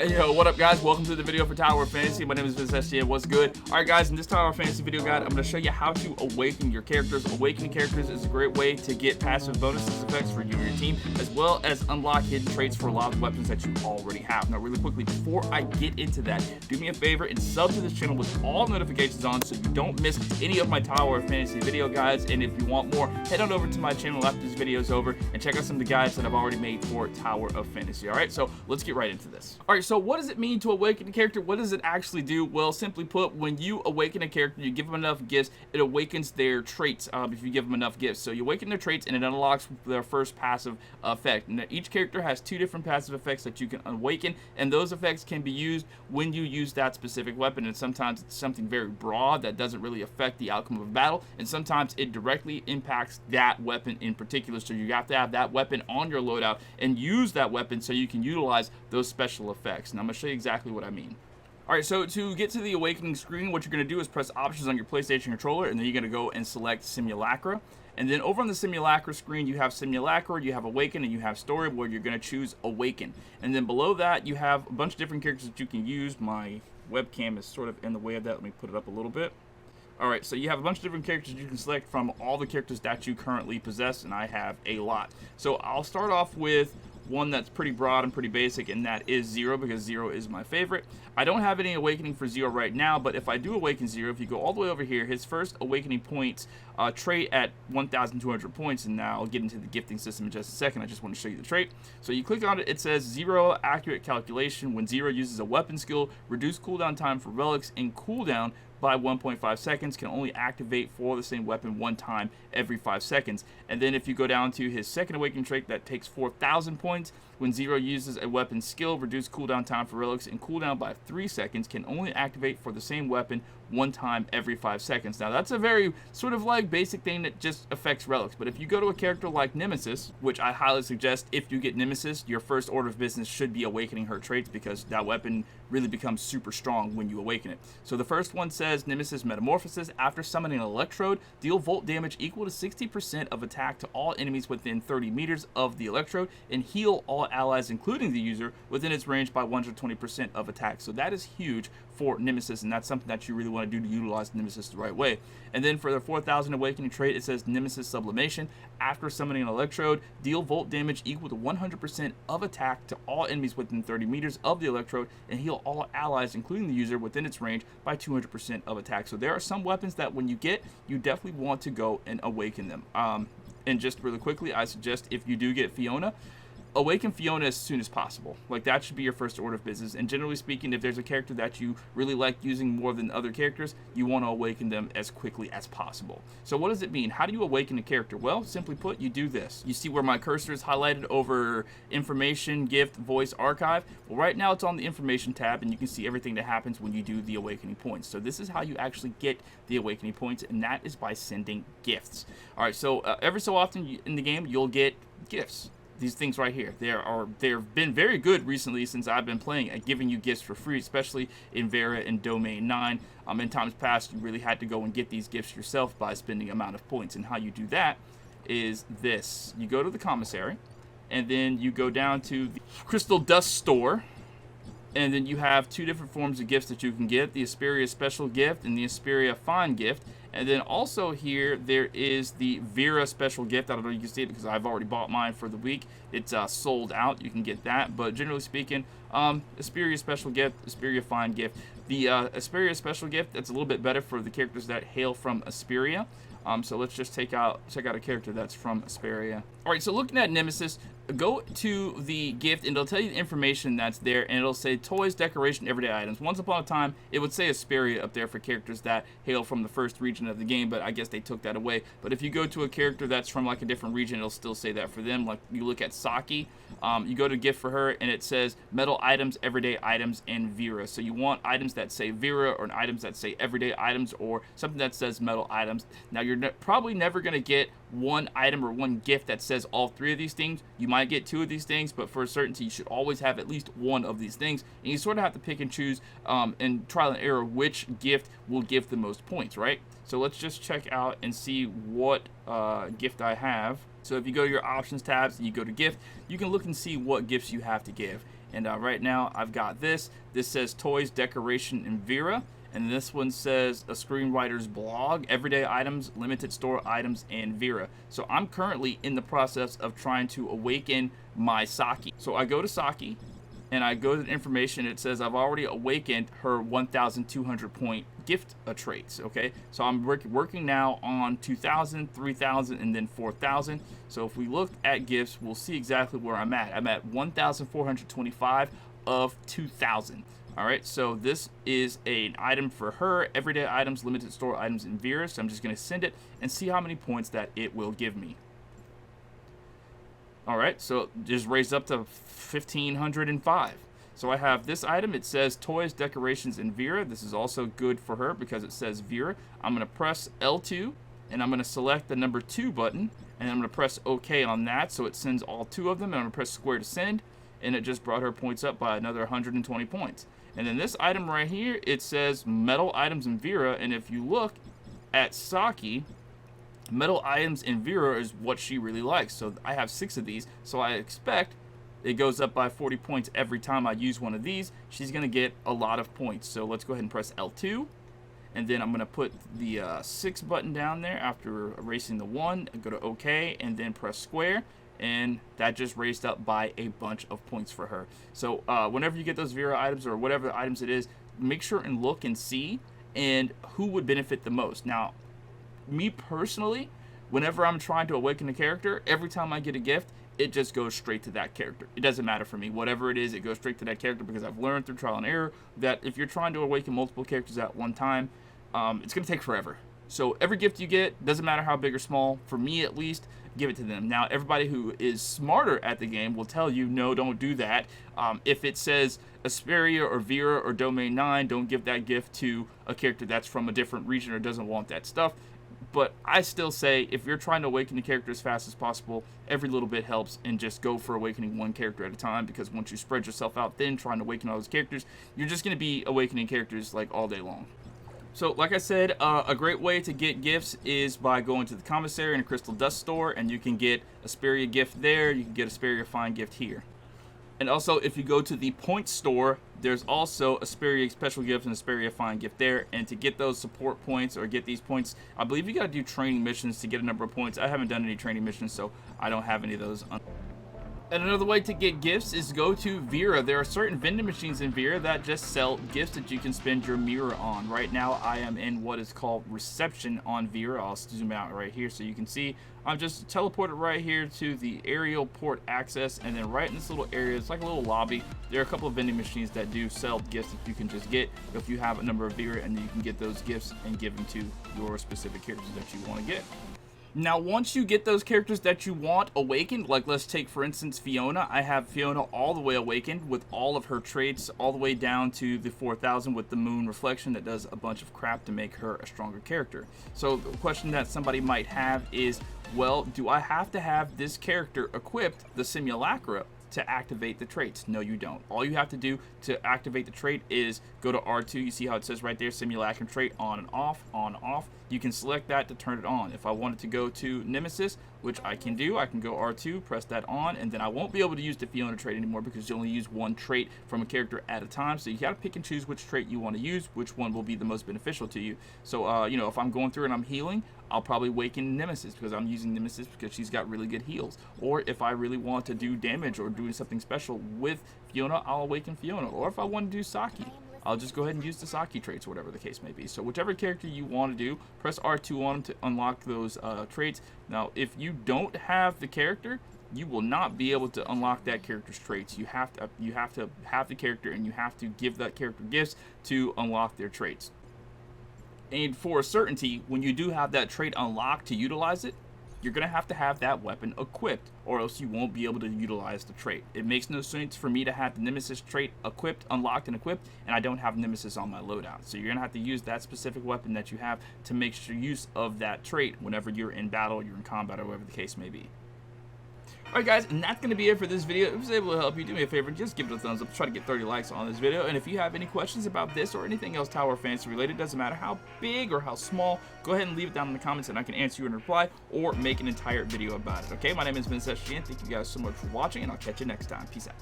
Hey, yo, what up, guys? Welcome to the video for Tower of Fantasy. My name is Ventus. What's good? Alright, guys, in this Tower of Fantasy video guide, I'm going to show you how to awaken your characters. Awakening characters is a great way to get passive bonuses effects for you and your team, as well as unlock hidden traits for a lot of the weapons that you already have. Now, really quickly, before I get into that, do me a favor and sub to this channel with all notifications on so you don't miss any of my Tower of Fantasy video guides. And if you want more, head on over to my channel after this video is over and check out some of the guides that I've already made for Tower of Fantasy. Alright, so let's get right into this. Alright, so what does it mean to awaken a character? What does it actually do? Well, simply put, when you awaken a character, you give them enough gifts, it awakens their traits if you give them enough gifts. So you awaken their traits and it unlocks their first passive effect. And each character has two different passive effects that you can awaken, and those effects can be used when you use that specific weapon. And sometimes it's something very broad that doesn't really affect the outcome of a battle, and sometimes it directly impacts that weapon in particular. So you have to have that weapon on your loadout and use that weapon so you can utilize those special effects. And I'm going to show you exactly what I mean. Alright, so to get to the awakening screen, what you're going to do is press options on your PlayStation controller, and then you're going to go and select Simulacra. And then over on the Simulacra screen, you have Simulacra, you have Awaken, and you have Story, where you're going to choose Awaken. And then below that, you have a bunch of different characters that you can use. My webcam is sort of in the way of that. Let me put it up a little bit. Alright, so you have a bunch of different characters you can select from all the characters that you currently possess, and I have a lot. So I'll start off with one that's pretty broad and pretty basic, and that is Zero, because Zero is my favorite. I don't have any awakening for Zero right now, but if I do awaken Zero, if you go all the way over here, his first awakening points trait at 1,200 points, and now I'll get into the gifting system in just a second. I just want to show you the trait. So you click on it, it says Zero accurate calculation. When Zero uses a weapon skill, reduce cooldown time for relics and cooldown by 1.5 seconds, can only activate for the same weapon one time every 5 seconds. And then if you go down to his second awakening trait, that takes 4,000 points. When Zero uses a weapon skill, reduce cooldown time for relics and cooldown by 3 seconds, can only activate for the same weapon one time every 5 seconds. Now that's a very sort of like basic thing that just affects relics, but if you go to a character like Nemesis, which I highly suggest, if you get Nemesis, your first order of business should be awakening her traits, because that weapon really becomes super strong when you awaken it. So the first one says Nemesis Metamorphosis. After summoning an electrode, deal volt damage equal to 60% of attack to all enemies within 30 meters of the electrode, and heal all allies including the user within its range by 120% of attack. So that is huge for Nemesis, and that's something that you really want to do to utilize Nemesis the right way. And then for the 4,000 awakening trait, it says Nemesis Sublimation. After summoning an electrode, deal volt damage equal to 100% of attack to all enemies within 30 meters of the electrode, and heal all allies including the user within its range by 200% of attack. So there are some weapons that when you get, you definitely want to go and awaken them. And just really quickly, I suggest if you do get Fiona, awaken Fiona as soon as possible. Like, that should be your first order of business. And generally speaking, if there's a character that you really like using more than other characters, you want to awaken them as quickly as possible. So what does it mean? How do you awaken a character? Well, simply put, you do this. You see where my cursor is highlighted over information, gift, voice, archive? Well, right now it's on the information tab, and you can see everything that happens when you do the awakening points. So this is how you actually get the awakening points, and that is by sending gifts. All right, so every so often in the game, you'll get gifts. These things right here, they've been very good recently since I've been playing at giving you gifts for free, especially in Vera and Domain 9. In times past, you really had to go and get these gifts yourself by spending amount of points. And how you do that is this. You go to the commissary, and then you go down to the Crystal Dust store, and then you have two different forms of gifts that you can get, the Asperia Special Gift and the Asperia Fine Gift. And then also here, there is the Vera Special Gift. I don't know if you can see it because I've already bought mine for the week. It's sold out. You can get that. But generally speaking, Asperia Special Gift, Asperia Fine Gift. The Asperia Special Gift, that's a little bit better for the characters that hail from Asperia. So let's just check out a character that's from Asperia. Alright, so looking at Nemesis, go to the gift and it'll tell you the information that's there, and it'll say toys, decoration, everyday items. Once upon a time, it would say Asperia up there for characters that hail from the first region of the game, but I guess they took that away. But if you go to a character that's from like a different region, it'll still say that for them. Like you look at Saki, you go to gift for her and it says metal items, everyday items, and Vera. So you want items that say Vera, or items that say everyday items, or something that says metal items. Now you're probably never going to get one item or one gift that says all three of these things. You might get two of these things, but for a certainty, you should always have at least one of these things. And you sort of have to pick and choose and trial and error which gift will give the most points, right? So let's just check out and see what gift I have. So if you go to your options tabs and you go to gift, you can look and see what gifts you have to give. And right now I've got this. This says toys, decoration, and Vera. And this one says a screenwriter's blog, everyday items, limited store items, and Vera. So I'm currently in the process of trying to awaken my Saki. So I go to Saki and I go to the information. It says I've already awakened her 1,200 point gift traits. Okay, so I'm working now on 2,000, 3,000, and then 4,000. So if we look at gifts, we'll see exactly where I'm at. I'm at 1,425 of 2,000. All right, so this is an item for her, everyday items, limited store items, and Vera. So I'm just going to send it and see how many points that it will give me. All right, so just raised up to 1,505. So I have this item. It says toys, decorations, and Vera. This is also good for her because it says Vera. I'm going to press L2, and I'm going to select the number 2 button, and I'm going to press OK on that, so it sends all 2 of them. And I'm going to press square to send, and it just brought her points up by another 120 points. And then this item right here, it says metal items and Vera. And if you look at Saki, metal items and Vera is what she really likes. So I have 6 of these. So I expect it goes up by 40 points every time I use one of these. She's going to get a lot of points. So let's go ahead and press L2. And then I'm going to put the 6 button down there after erasing the 1. Go to OK and then press square. And that just raised up by a bunch of points for her. So whenever you get those Vera items or whatever items it is, make sure and look and see and who would benefit the most. Now, me personally, whenever I'm trying to awaken a character, every time I get a gift, it just goes straight to that character. It doesn't matter for me. Whatever it is, it goes straight to that character because I've learned through trial and error that if you're trying to awaken multiple characters at one time, it's going to take forever. So every gift you get, doesn't matter how big or small, for me at least, give it to them. Now, everybody who is smarter at the game will tell you, no, don't do that. If it says Asperia or Vera or Domain 9, don't give that gift to a character that's from a different region or doesn't want that stuff. But I still say, if you're trying to awaken the character as fast as possible, every little bit helps, and just go for awakening one character at a time, because once you spread yourself out thin trying to awaken all those characters, you're just going to be awakening characters like all day long. So, like I said, a great way to get gifts is by going to the commissary and a crystal dust store, and you can get a Asperia gift there. You can get a Asperia fine gift here. And also, if you go to the point store, there's also a Asperia special gift and a Asperia fine gift there. And to get those support points or get these points, I believe you got to do training missions to get a number of points. I haven't done any training missions, so I don't have any of those. And another way to get gifts is go to Vera. There are certain vending machines in Vera that just sell gifts that you can spend your mirror on. Right now, I am in what is called reception on Vera. I'll zoom out right here so you can see. I'm just teleported right here to the aerial port access, and then right in this little area, it's like a little lobby. There are a couple of vending machines that do sell gifts that you can just get if you have a number of Vera, and then you can get those gifts and give them to your specific characters that you want to get. Now, once you get those characters that you want awakened, like let's take, for instance, Fiona. I have Fiona all the way awakened with all of her traits, all the way down to the 4,000 with the moon reflection that does a bunch of crap to make her a stronger character. So the question that somebody might have is, well, do I have to have this character equipped, the Simulacra, to activate the traits? No, you don't. All you have to do to activate the trait is go to R2. You see how it says right there, Simulacra trait on and off, on and off. You can select that to turn it on. If I wanted to go to Nemesis, which I can do, I can go R2, press that on, and then I won't be able to use the Fiona trait anymore because you only use one trait from a character at a time. So you gotta pick and choose which trait you want to use, which one will be the most beneficial to you. So, you know, if I'm going through and I'm healing, I'll probably awaken Nemesis because I'm using Nemesis because she's got really good heals. Or if I really want to do damage or doing something special with Fiona, I'll awaken Fiona. Or if I want to do Saki, I'll just go ahead and use the Saki traits, or whatever the case may be. So whichever character you want to do, press R2 on them to unlock those traits. Now, if you don't have the character, you will not be able to unlock that character's traits. You have to have the character, and you have to give that character gifts to unlock their traits. And for a certainty, when you do have that trait unlocked to utilize it, you're going to have that weapon equipped, or else you won't be able to utilize the trait. It makes no sense for me to have the Nemesis trait equipped, unlocked, and equipped, and I don't have Nemesis on my loadout. So you're going to have to use that specific weapon that you have to make sure use of that trait whenever you're in battle, you're in combat, or whatever the case may be. Alright guys, and that's going to be it for this video. If it was able to help you, do me a favor, just give it a thumbs up. Try to get 30 likes on this video. And if you have any questions about this or anything else Tower Fantasy related, doesn't matter how big or how small, go ahead and leave it down in the comments and I can answer you in reply or make an entire video about it. Okay, my name is Ventus, and thank you guys so much for watching, and I'll catch you next time. Peace out.